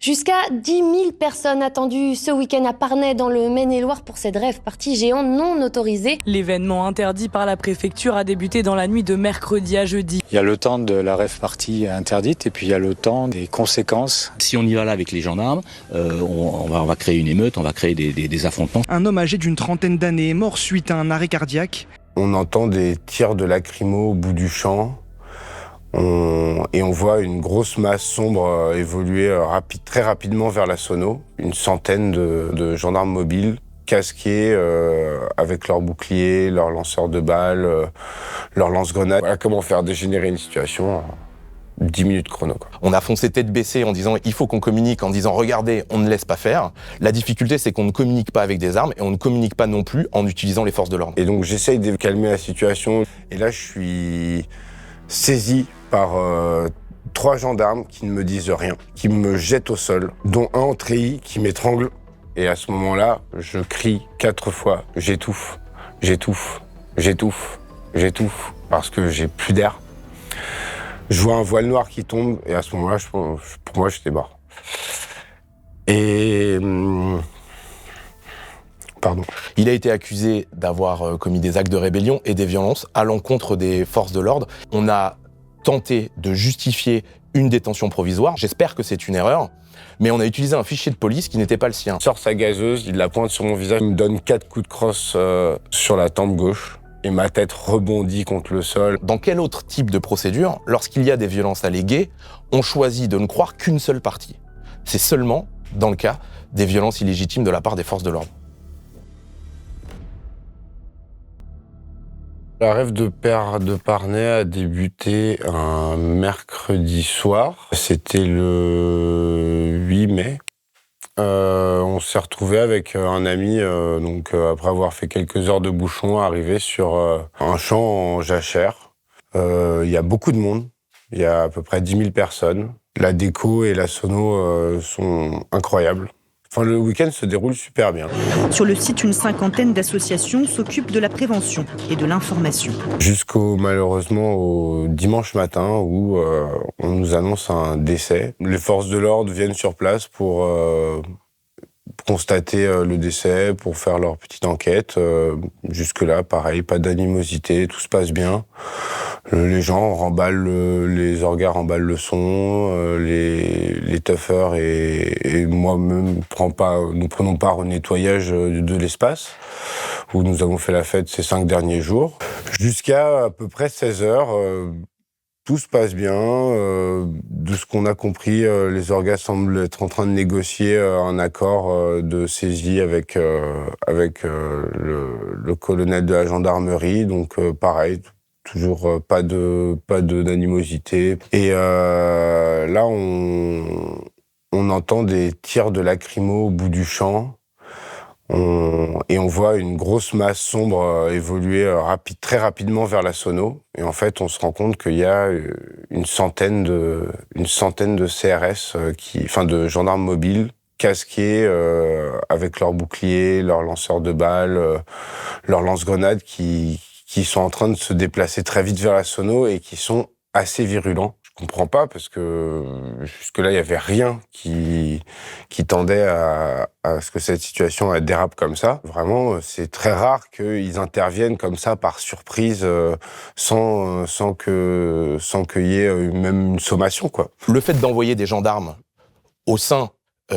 Jusqu'à 10 000 personnes attendues ce week-end à Parnay dans le Maine-et-Loire pour cette rave party géante non autorisée. L'événement interdit par la préfecture a débuté dans la nuit de mercredi à jeudi. Il y a le temps de la rave party interdite et puis il y a le temps des conséquences. Si on y va là avec les gendarmes, on va créer une émeute, on va créer des affrontements. Un homme âgé d'une trentaine d'années est mort suite à un arrêt cardiaque. On entend des tirs de lacrymo au bout du champ. Et on voit une grosse masse sombre évoluer très rapidement vers la sono. Une centaine de gendarmes mobiles, casqués, avec leurs boucliers, leurs lanceurs de balles, leurs lance-grenades. Voilà comment faire dégénérer une situation. 10 minutes chrono, quoi. On a foncé tête baissée en disant il faut qu'on communique, en disant regardez, on ne laisse pas faire. La difficulté, c'est qu'on ne communique pas avec des armes et on ne communique pas non plus en utilisant les forces de l'ordre. Et donc j'essaye de calmer la situation. Et là, je suis saisi par 3 gendarmes qui ne me disent rien, qui me jettent au sol, dont un en treillis qui m'étrangle. Et à ce moment-là, je crie 4 fois « J'étouffe, j'étouffe, j'étouffe, j'étouffe » parce que j'ai plus d'air. Je vois un voile noir qui tombe et à ce moment-là, pour moi, j'étais mort. Et... Pardon. Il a été accusé d'avoir commis des actes de rébellion et des violences à l'encontre des forces de l'ordre. On a tenté de justifier une détention provisoire. J'espère que c'est une erreur, mais on a utilisé un fichier de police qui n'était pas le sien. Il sort sa gazeuse, il la pointe sur mon visage, il me donne 4 coups de crosse sur la tempe gauche et ma tête rebondit contre le sol. Dans quel autre type de procédure, lorsqu'il y a des violences alléguées, on choisit de ne croire qu'une seule partie? C'est seulement dans le cas des violences illégitimes de la part des forces de l'ordre. La rave de Parnay a débuté un mercredi soir. C'était le 8 mai. On s'est retrouvé avec un ami, après avoir fait quelques heures de bouchon, arrivé sur un champ en jachère. Il y a beaucoup de monde. Il y a à peu près 10 000 personnes. La déco et la sono sont incroyables. Enfin, le week-end se déroule super bien. Sur le site, une cinquantaine d'associations s'occupent de la prévention et de l'information. Malheureusement, au dimanche matin où on nous annonce un décès. Les forces de l'ordre viennent sur place pour constater le décès, pour faire leur petite enquête. Jusque-là, pareil, pas d'animosité, tout se passe bien. Les gens remballent, les orgas remballent le son, les tuffers et moi-même nous prenons part au nettoyage de l'espace où nous avons fait la fête ces 5 derniers jours. Jusqu'à à peu près 16h, tout se passe bien. De ce qu'on a compris, les orgas semblent être en train de négocier un accord de saisie avec le colonel de la gendarmerie. Donc pareil, toujours pas d'animosité. Et là, on entend des tirs de lacrymo au bout du champ. Et on voit une grosse masse sombre évoluer très rapidement vers la sono. Et en fait, on se rend compte qu'il y a une centaine de CRS, de gendarmes mobiles, casqués, avec leurs boucliers, leurs lanceurs de balles, leurs lance-grenades qui sont en train de se déplacer très vite vers la sono et qui sont assez virulents. Je comprends pas parce que jusque-là, il y avait rien qui tendait à ce que cette situation elle dérape comme ça. Vraiment, c'est très rare qu'ils interviennent comme ça par surprise, sans qu'il y ait même une sommation, quoi. Le fait d'envoyer des gendarmes au sein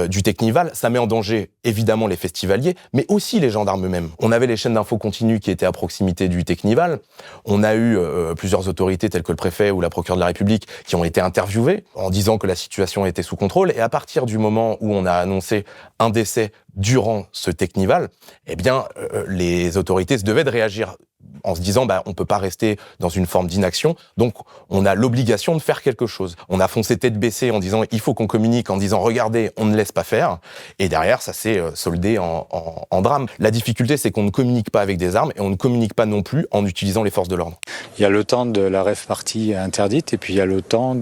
du Teknival, ça met en danger évidemment les festivaliers, mais aussi les gendarmes eux-mêmes. On avait les chaînes d'infos continues qui étaient à proximité du Teknival. On a eu plusieurs autorités telles que le préfet ou la procureure de la République qui ont été interviewées en disant que la situation était sous contrôle. Et à partir du moment où on a annoncé un décès durant ce Teknival, les autorités se devaient de réagir en se disant on peut pas rester dans une forme d'inaction, donc on a l'obligation de faire quelque chose. On a foncé tête baissée en disant il faut qu'on communique, en disant regardez, on ne laisse pas faire, et derrière ça s'est soldé en drame. La difficulté, c'est qu'on ne communique pas avec des armes et on ne communique pas non plus en utilisant les forces de l'ordre. Il y a le temps de la rave party interdite et puis il y a le temps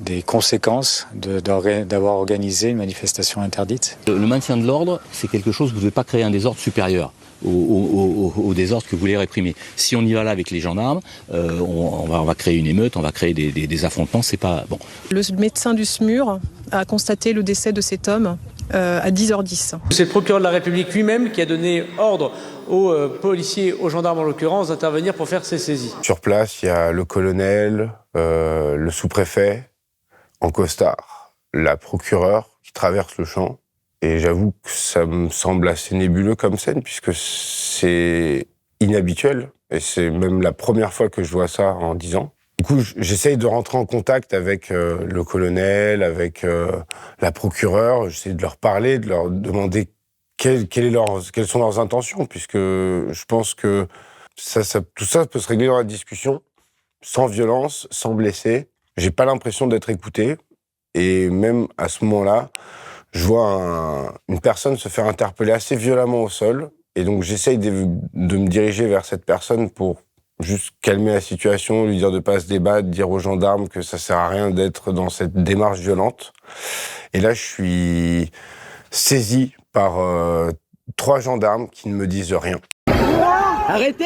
des conséquences d'avoir organisé une manifestation interdite. Le maintien de l'ordre, c'est quelque chose, vous ne devez pas créer un désordre supérieur au désordre que vous voulez réprimer. Si on y va là avec les gendarmes, on va créer une émeute, on va créer des affrontements, c'est pas bon. Le médecin du SMUR a constaté le décès de cet homme à 10h10. C'est le procureur de la République lui-même qui a donné ordre aux policiers, aux gendarmes en l'occurrence, d'intervenir pour faire ces saisies. Sur place, il y a le colonel, le sous-préfet en costard, la procureure qui traverse le champ. Et j'avoue que ça me semble assez nébuleux comme scène, puisque c'est inhabituel. Et c'est même la première fois que je vois ça en 10 ans. Du coup, j'essaye de rentrer en contact avec le colonel, avec la procureure. J'essaie de leur parler, de leur demander quelles sont leurs intentions, puisque je pense que tout ça peut se régler dans la discussion, sans violence, sans blesser. J'ai pas l'impression d'être écouté. Et même à ce moment-là, je vois une personne se faire interpeller assez violemment au sol. Et donc, j'essaye de me diriger vers cette personne pour juste calmer la situation, lui dire de pas se débattre, dire aux gendarmes que ça sert à rien d'être dans cette démarche violente. Et là, je suis saisi par 3 gendarmes qui ne me disent rien. Arrêtez!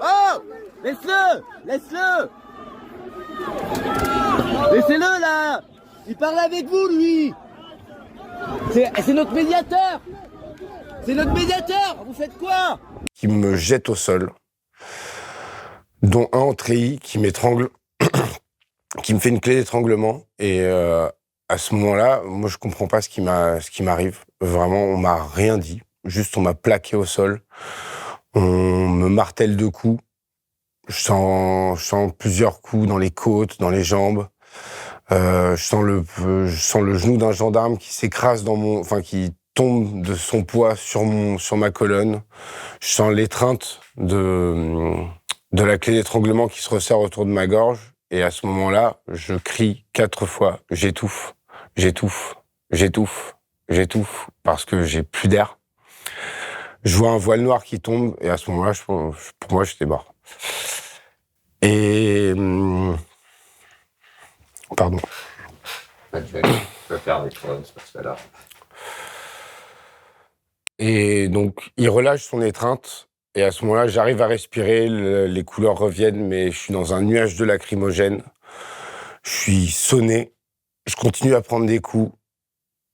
Oh! Laisse-le! Laissez-le, là! Il parle avec vous, lui! C'est notre médiateur! Vous faites quoi? Qui me jette au sol, dont un en treillis qui m'étrangle, qui me fait une clé d'étranglement. Et à ce moment-là, moi, je comprends pas ce qui m'arrive. Vraiment, on m'a rien dit. Juste, on m'a plaqué au sol. On me martèle de coups. Je sens plusieurs coups dans les côtes, dans les jambes. Je sens le genou d'un gendarme qui s'écrase qui tombe de son poids sur ma colonne. Je sens l'étreinte de la clé d'étranglement qui se resserre autour de ma gorge. Et à ce moment-là, je crie 4 fois, j'étouffe, parce que j'ai plus d'air. Je vois un voile noir qui tombe, et à ce moment-là, pour moi, j'étais mort. Et... Pardon. Tu vas faire des choses, parce que là... Et donc, il relâche son étreinte, et à ce moment-là, j'arrive à respirer, les couleurs reviennent, mais je suis dans un nuage de lacrymogène. Je suis sonné, je continue à prendre des coups.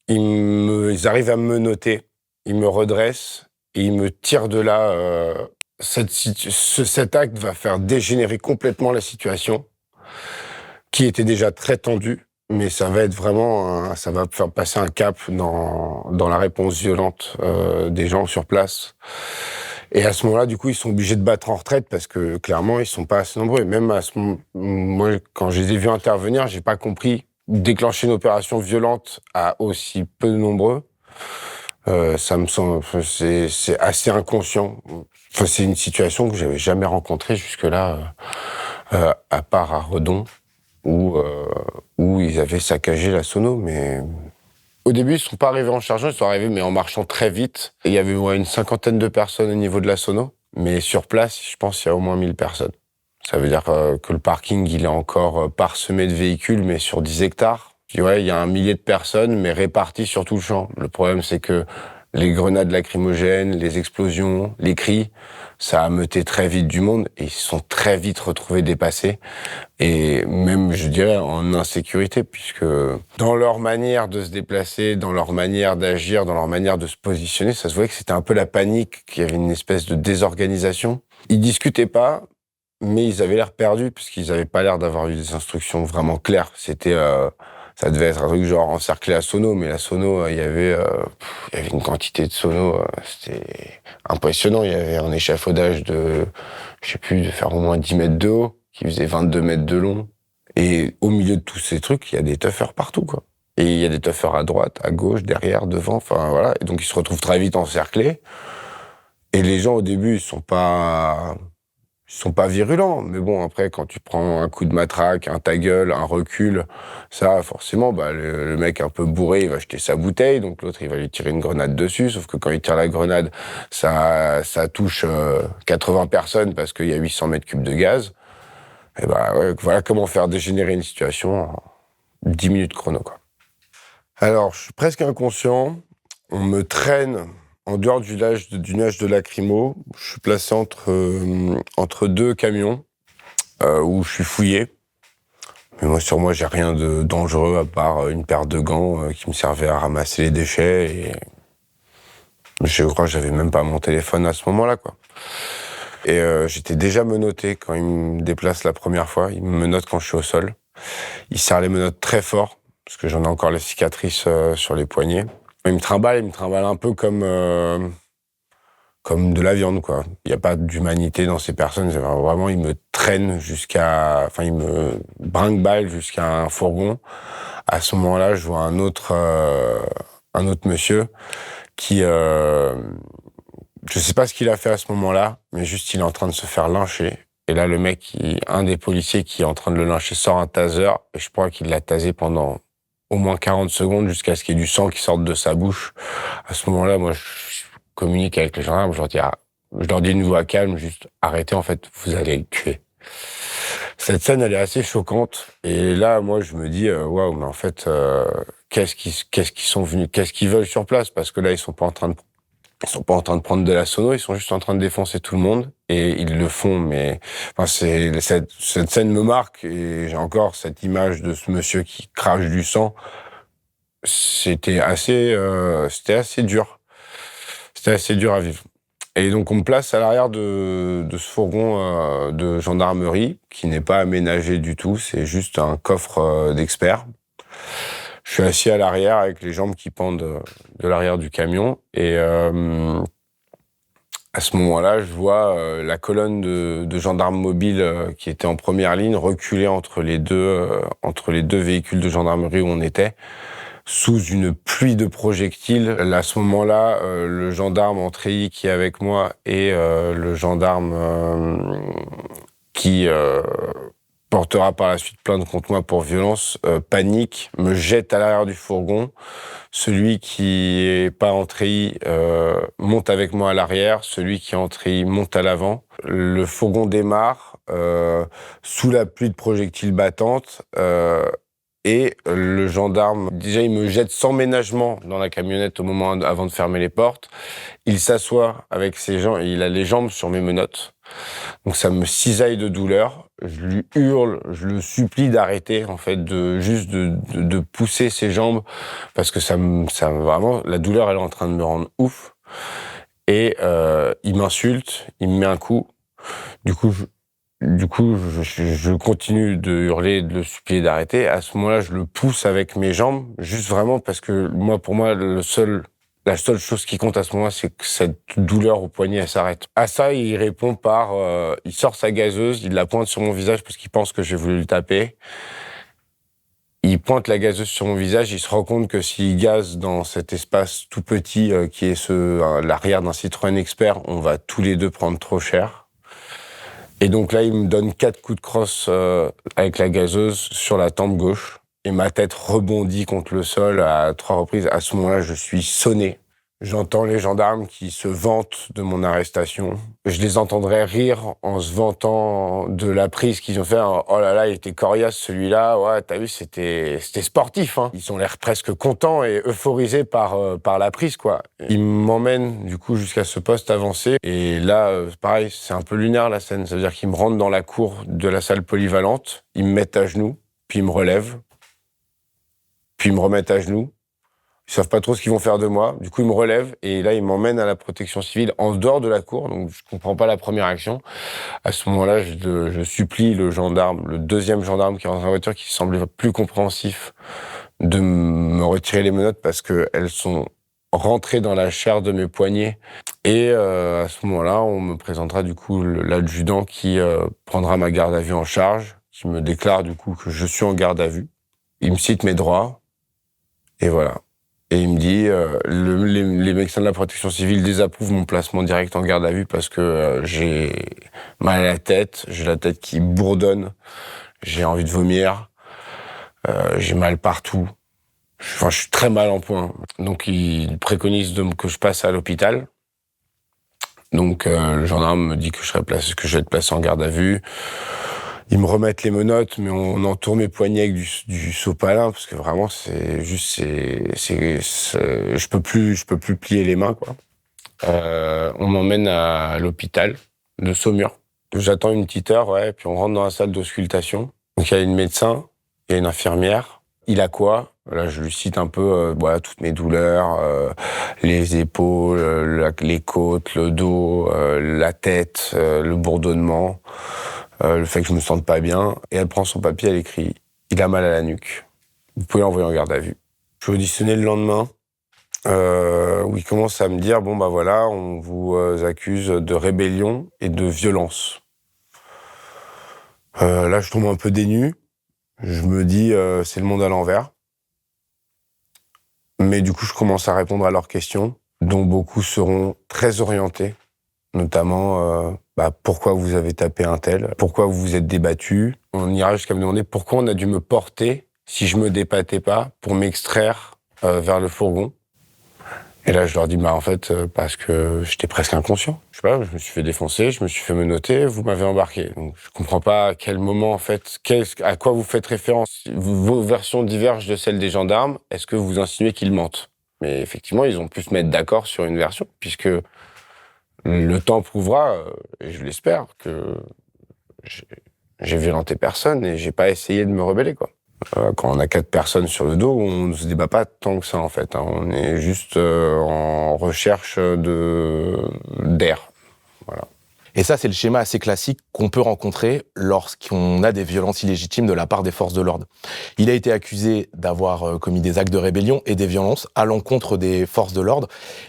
Ils arrivent à me menotter, ils me redressent, et ils me tirent de là. Cet acte va faire dégénérer complètement la situation, qui était déjà très tendue. Mais ça va être vraiment, ça va faire passer un cap dans la réponse violente des gens sur place. Et à ce moment-là, du coup, ils sont obligés de battre en retraite parce que clairement, ils sont pas assez nombreux. Et même moi, quand je les ai vus intervenir, j'ai pas compris déclencher une opération violente à aussi peu de nombreux. Ça me semble, c'est assez inconscient. Enfin, c'est une situation que j'avais jamais rencontrée jusque-là, à part à Redon, où ils avaient saccagé la sono, mais au début, ils sont pas arrivés en chargeant, ils sont arrivés, mais en marchant très vite. Et il y avait une 50aine de personnes au niveau de la sono, mais sur place, je pense qu'il y a au moins 1000 personnes. Ça veut dire que le parking, il est encore parsemé de véhicules, mais sur 10 hectares. Puis ouais, il y a 1 millier de personnes, mais réparties sur tout le champ. Le problème, c'est que les grenades lacrymogènes, les explosions, les cris, ça a ameuté très vite du monde et ils se sont très vite retrouvés dépassés et même, je dirais, en insécurité puisque dans leur manière de se déplacer, dans leur manière d'agir, dans leur manière de se positionner, ça se voyait que c'était un peu la panique, qu'il y avait une espèce de désorganisation. Ils discutaient pas, mais ils avaient l'air perdus puisqu'ils avaient pas l'air d'avoir eu des instructions vraiment claires. C'était... ça devait être un truc genre encercler la sono, mais la sono, il y avait une quantité de sono, c'était impressionnant. Il y avait un échafaudage de faire au moins 10 mètres de haut, qui faisait 22 mètres de long. Et au milieu de tous ces trucs, il y a des tuffers partout, quoi. Et il y a des tuffers à droite, à gauche, derrière, devant, enfin voilà. Et donc ils se retrouvent très vite encerclés. Et les gens, au début, ils sont pas virulents, mais bon, après, quand tu prends un coup de matraque, un ta gueule, un recul, ça, forcément, le mec un peu bourré, il va jeter sa bouteille, donc l'autre, il va lui tirer une grenade dessus, sauf que quand il tire la grenade, ça touche 80 personnes parce qu'il y a 800 mètres cubes de gaz. Et voilà comment faire dégénérer une situation en 10 minutes chrono, quoi. Alors, je suis presque inconscient. On me traîne en dehors du nuage de lacrymo. Je suis placé entre deux camions où je suis fouillé. Mais moi, sur moi, j'ai rien de dangereux à part une paire de gants qui me servait à ramasser les déchets. Et je crois que j'avais même pas mon téléphone à ce moment-là, quoi. Et j'étais déjà menotté quand il me déplace la première fois. Il me menotte quand je suis au sol. Il serre les menottes très fort, parce que j'en ai encore les cicatrices sur les poignets. Il me trimballe un peu comme de la viande, quoi. Il n'y a pas d'humanité dans ces personnes. Vraiment, il me traîne il me brinque-balle jusqu'à un fourgon. À ce moment-là, je vois un autre monsieur qui, je sais pas ce qu'il a fait à ce moment-là, mais juste il est en train de se faire lyncher. Et là, le mec, un des policiers qui est en train de le lyncher sort un taser, et je crois qu'il l'a tasé pendant au moins 40 secondes jusqu'à ce qu'il y ait du sang qui sorte de sa bouche. À ce moment-là, moi, je communique avec les gendarmes, je leur dis une voix calme, juste arrêtez, en fait, vous allez le tuer. Cette scène, elle est assez choquante. Et là, moi, je me dis, waouh, mais en fait, qu'est-ce qu'ils veulent sur place? Parce que là, ils sont pas en train de prendre de la sono, ils sont juste en train de défoncer tout le monde. Et ils le font, mais cette scène me marque. Et j'ai encore cette image de ce monsieur qui crache du sang. C'était assez dur. C'était assez dur à vivre. Et donc, on me place à l'arrière de ce fourgon de gendarmerie, qui n'est pas aménagé du tout, c'est juste un coffre d'experts. Je suis assis à l'arrière avec les jambes qui pendent de l'arrière du camion. Et à ce moment-là, je vois la colonne de gendarmes mobiles qui était en première ligne reculer entre les deux véhicules de gendarmerie où on était, sous une pluie de projectiles. À ce moment-là, le gendarme en treillis qui est avec moi et le gendarme qui portera par la suite plainte contre moi pour violence, panique, me jette à l'arrière du fourgon. Celui qui est pas en treillis monte avec moi à l'arrière, celui qui est en treillis monte à l'avant. Le fourgon démarre sous la pluie de projectiles battantes. Et le gendarme, déjà, il me jette sans ménagement dans la camionnette au moment avant de fermer les portes. Il s'assoit avec ses jambes, il a les jambes sur mes menottes. Donc ça me cisaille de douleur. Je lui hurle, je le supplie d'arrêter, en fait, de pousser ses jambes, parce que ça vraiment, la douleur, elle est en train de me rendre ouf. Et il m'insulte, il me met un coup. Du coup, je continue de hurler, de le supplier d'arrêter. À ce moment-là, je le pousse avec mes jambes, juste vraiment parce que pour moi, la seule chose qui compte à ce moment-là, c'est que cette douleur au poignet, elle s'arrête. À ça, il répond il sort sa gazeuse, il la pointe sur mon visage parce qu'il pense que j'ai voulu le taper. Il pointe la gazeuse sur mon visage, il se rend compte que s'il gaze dans cet espace tout petit qui est l'arrière d'un Citroën Expert, on va tous les deux prendre trop cher. Et donc là, il me donne 4 coups de crosse avec la gazeuse sur la tempe gauche. Et ma tête rebondit contre le sol à 3 reprises. À ce moment-là, je suis sonné. J'entends les gendarmes qui se vantent de mon arrestation. Je les entendrais rire en se vantant de la prise qu'ils ont fait. Oh là là, il était coriace celui-là. Ouais, t'as vu, c'était sportif, hein. Ils ont l'air presque contents et euphorisés par la prise, quoi. Ils m'emmènent, du coup, jusqu'à ce poste avancé. Et là, pareil, c'est un peu lunaire, la scène. Ça veut dire qu'ils me rentrent dans la cour de la salle polyvalente. Ils me mettent à genoux, puis ils me relèvent. Puis ils me remettent à genoux. Ils savent pas trop ce qu'ils vont faire de moi. Du coup, ils me relèvent et là, ils m'emmènent à la protection civile en dehors de la cour. Donc, je comprends pas la première action. À ce moment-là, je supplie le deuxième gendarme qui rentre dans la voiture, qui semblait plus compréhensif, de me retirer les menottes parce que elles sont rentrées dans la chair de mes poignets. Et à ce moment-là, on me présentera du coup l'adjudant qui prendra ma garde à vue en charge, qui me déclare du coup que je suis en garde à vue. Il me cite mes droits. Et voilà. Et il me dit, les médecins de la protection civile désapprouvent mon placement direct en garde à vue parce que j'ai mal à la tête, j'ai la tête qui bourdonne, j'ai envie de vomir, j'ai mal partout. Je suis très mal en point. Donc, il préconise que je passe à l'hôpital. Donc, le gendarme me dit que je vais être placé en garde à vue. Ils me remettent les menottes, mais on entoure mes poignets avec du sopalin, parce que vraiment, je peux plus plier les mains, quoi. On m'emmène à l'hôpital de Saumur. J'attends une petite heure, ouais, puis on rentre dans la salle d'auscultation. Donc il y a une médecin, il y a une infirmière. Il a quoi? Là, je lui cite un peu voilà, toutes mes douleurs, les épaules, les côtes, le dos, la tête, le bourdonnement, le fait que je me sente pas bien. Et elle prend son papier, elle écrit « Il a mal à la nuque. Vous pouvez l'envoyer en garde à vue ». Je suis auditionné le lendemain, où il commence à me dire « Bon, bah voilà, on vous accuse de rébellion et de violence ». Là, je tombe un peu dénu. Je me dis, c'est le monde à l'envers. Mais du coup, je commence à répondre à leurs questions, dont beaucoup seront très orientés, notamment pourquoi vous avez tapé un tel, pourquoi vous vous êtes débattu. On ira jusqu'à me demander pourquoi on a dû me porter si je me débattais pas pour m'extraire vers le fourgon. Et là, je leur dis, en fait, parce que j'étais presque inconscient. Je sais pas, je me suis fait défoncer, je me suis fait menotter, vous m'avez embarqué. Donc, je comprends pas à quel moment, en fait, à quoi vous faites référence. Vos versions divergent de celles des gendarmes. Est-ce que vous insinuez qu'ils mentent? Mais effectivement, ils ont pu se mettre d'accord sur une version, puisque le temps prouvera, et je l'espère, que j'ai violenté personne et j'ai pas essayé de me rebeller, quoi. Quand on a 4 personnes sur le dos, on ne se débat pas tant que ça, en fait. On est juste en recherche d'air. Voilà. Et ça, c'est le schéma assez classique qu'on peut rencontrer lorsqu'on a des violences illégitimes de la part des forces de l'ordre. Il a été accusé d'avoir commis des actes de rébellion et des violences à l'encontre des forces de l'ordre.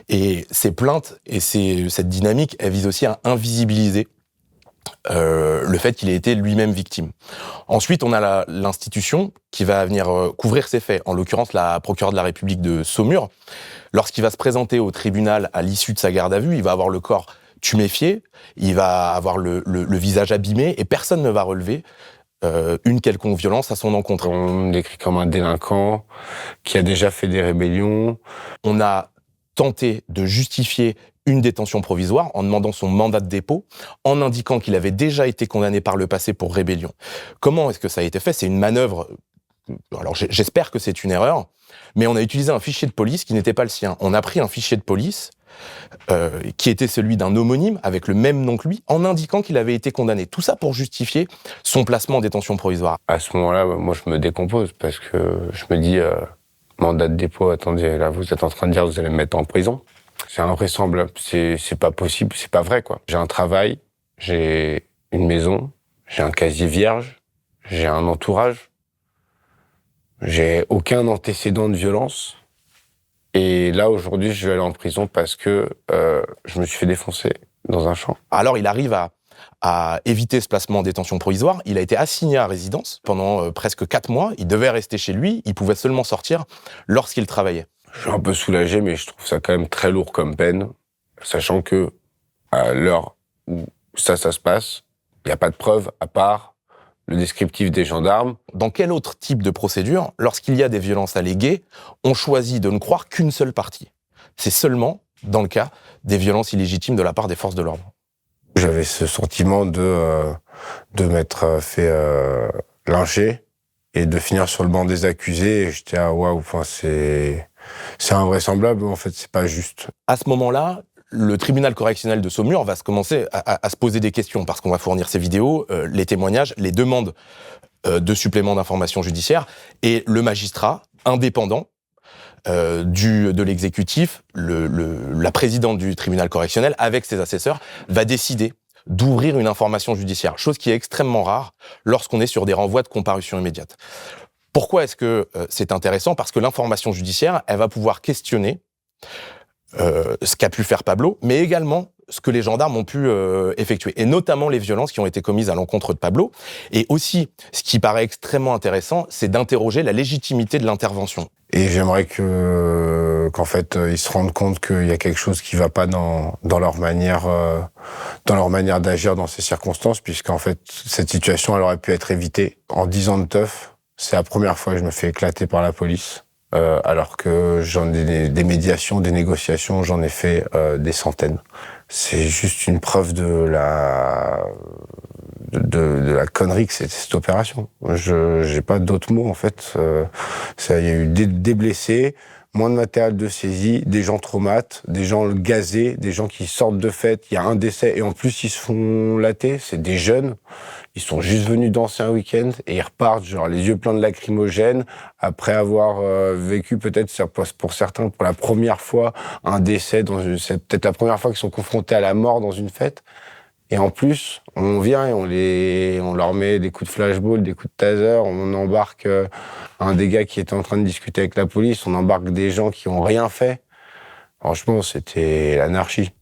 Et ces plaintes et cette dynamique, elles visent aussi à invisibiliser le fait qu'il ait été lui-même victime. Ensuite, on a l'institution qui va venir couvrir ces faits, en l'occurrence la procureure de la République de Saumur. Lorsqu'il va se présenter au tribunal à l'issue de sa garde à vue, il va avoir le corps tuméfié, il va avoir le visage abîmé et personne ne va relever une quelconque violence à son encontre. On me décrit comme un délinquant qui a déjà fait des rébellions. On a tenté de justifier une détention provisoire en demandant son mandat de dépôt, en indiquant qu'il avait déjà été condamné par le passé pour rébellion. Comment est-ce que ça a été fait? C'est une manœuvre, alors j'espère que c'est une erreur, mais on a utilisé un fichier de police qui n'était pas le sien. On a pris un fichier de police qui était celui d'un homonyme avec le même nom que lui, en indiquant qu'il avait été condamné. Tout ça pour justifier son placement en détention provisoire. À ce moment-là, moi je me décompose parce que je me dis, mandat de dépôt, attendez, là vous êtes en train de dire que vous allez me mettre en prison. C'est invraisemblable, c'est pas possible, c'est pas vrai, quoi. J'ai un travail, j'ai une maison, j'ai un casier vierge, j'ai un entourage, j'ai aucun antécédent de violence. Et là, aujourd'hui, je vais aller en prison parce que je me suis fait défoncer dans un champ. Alors, il arrive à éviter ce placement en détention provisoire. Il a été assigné à résidence pendant presque 4 mois. Il devait rester chez lui. Il pouvait seulement sortir lorsqu'il travaillait. Je suis un peu soulagé, mais je trouve ça quand même très lourd comme peine, sachant que à l'heure où ça se passe, il n'y a pas de preuve à part le descriptif des gendarmes. Dans quel autre type de procédure, lorsqu'il y a des violences alléguées, on choisit de ne croire qu'une seule partie? C'est seulement dans le cas des violences illégitimes de la part des forces de l'ordre. J'avais ce sentiment de m'être fait lyncher et de finir sur le banc des accusés. Et j'étais waouh, enfin c'est invraisemblable, en fait, c'est pas juste. À ce moment-là, le tribunal correctionnel de Saumur va commencer à se poser des questions parce qu'on va fournir ces vidéos, les témoignages, les demandes de suppléments d'informations judiciaires et le magistrat indépendant de l'exécutif, la présidente du tribunal correctionnel avec ses assesseurs va décider d'ouvrir une information judiciaire, chose qui est extrêmement rare lorsqu'on est sur des renvois de comparution immédiate. Pourquoi est-ce que c'est intéressant? Parce que l'information judiciaire, elle va pouvoir questionner ce qu'a pu faire Pablo, mais également ce que les gendarmes ont pu effectuer, et notamment les violences qui ont été commises à l'encontre de Pablo. Et aussi, ce qui paraît extrêmement intéressant, c'est d'interroger la légitimité de l'intervention. Et j'aimerais qu'en fait, ils se rendent compte qu'il y a quelque chose qui va pas dans leur manière d'agir dans ces circonstances, puisqu'en fait, cette situation, elle aurait pu être évitée. En 10 ans de teuf, c'est la première fois que je me fais éclater par la police. Alors que j'en ai des médiations, des négociations, j'en ai fait des centaines. C'est juste une preuve de de la connerie que c'était cette opération. J'ai pas d'autres mots, en fait. Il y a eu des blessés, moins de matériel de saisie, des gens traumates, des gens gazés, des gens qui sortent de fête, il y a un décès, et en plus ils se font latter, c'est des jeunes, ils sont juste venus danser un week-end, et ils repartent, genre les yeux pleins de lacrymogènes, après avoir vécu peut-être, pour certains, pour la première fois, un décès, c'est peut-être la première fois qu'ils sont confrontés à la mort dans une fête. Et en plus, on vient et on leur met des coups de flashball, des coups de taser, on embarque un des gars qui était en train de discuter avec la police, on embarque des gens qui ont rien fait. Franchement, c'était l'anarchie.